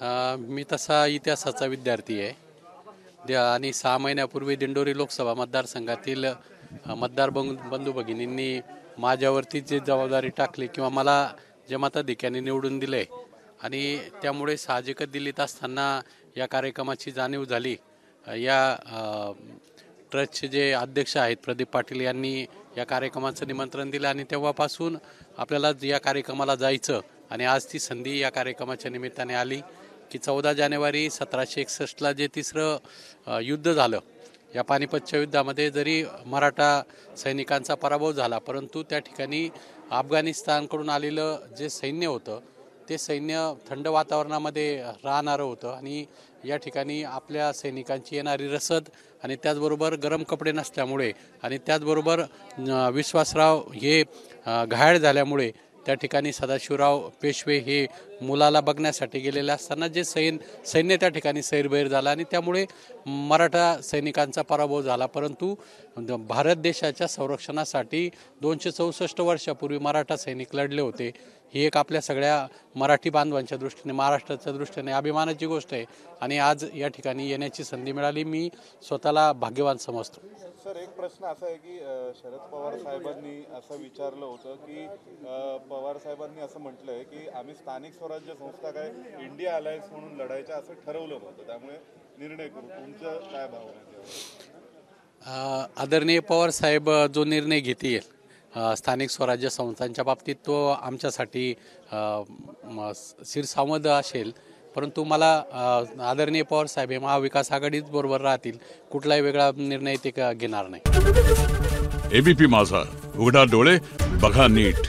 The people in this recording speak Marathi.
मी तसा इतिहासाचा विद्यार्थी आहे आणि 6 महिन्यापूर्वी दिंडोरी लोकसभा मतदारसंघातील मतदार बंधू भगिनींनी माझ्यावरती जी जबाबदारी टाकली किंवा मला जे मताधिक्याने निवडून दिले आणि त्यामुळे साहजिकच दिल्लीत असताना या कार्यक्रमाची जाणीव झाली। या ट्रस्टचे जे अध्यक्ष आहेत प्रदीप पाटील यांनी या कार्यक्रमाचं निमंत्रण दिलं आणि तेव्हापासून आपल्याला या कार्यक्रमाला जायचं आणि आज ती संधी या कार्यक्रमाच्या निमित्ताने आली की 14 जानेवारी 1761ला जे तिसरं युद्ध झालं, या पानिपतच्या युद्धामध्ये जरी मराठा सैनिकांचा पराभव झाला, परंतु त्या ठिकाणी अफगाणिस्तानकडून आलेलं जे सैन्य होतं ते सैन्य थंड वातावरणामध्ये राहणारं होतं आणि या ठिकाणी आपल्या सैनिकांची येणारी रसद आणि त्याचबरोबर गरम कपडे नसल्यामुळे आणि त्याचबरोबर विश्वासराव हे घायल झाल्यामुळे त्या ठिकाणी सदाशिवराव पेशवे हे मुलाला बघण्यासाठी गेलेले असताना जे सैन्य त्या ठिकाणी सैरभैर झाला आणि त्यामुळे मराठा सैनिकांचा पराभव झाला। परंतु भारत देशाच्या संरक्षणासाठी 264 वर्षापूर्वी मराठा सैनिक लढले होते। ही एक आपल्या सगळ्या मराठी बांधवांच्या दृष्टीने, महाराष्ट्राच्या दृष्टीने अभिमानाची गोष्ट आहे आणि आज या ठिकाणी येण्याची संधी मिळाली, मी स्वतःला भाग्यवान समजतो। सर, एक प्रश्न असा आहे की शरद पवार साहेबांनी असं विचारलं होतं की पवार साहेबांनी असं म्हटलंय की आम्ही स्थानिक स्वराज्य संस्था काय इंडिया अलायन्स म्हणून लढायचं असं ठरवलं होतं, त्यामुळे निर्णय करू, तुमचं काय भावना आहे? आदरणीय पवार साहेब जो निर्णय घेतील स्थानिक स्वराज्य संस्थांच्या बाबतीत तो आमच्यासाठी शिरसावद असेल, परंतु मला आदरणीय पवार साहेब हे महाविकास आघाडीच बरोबर राहतील, कुठलाही वेगळा निर्णय ते घेणार नाही। एबीपी माझा, उघडा डोळे बघा नीट।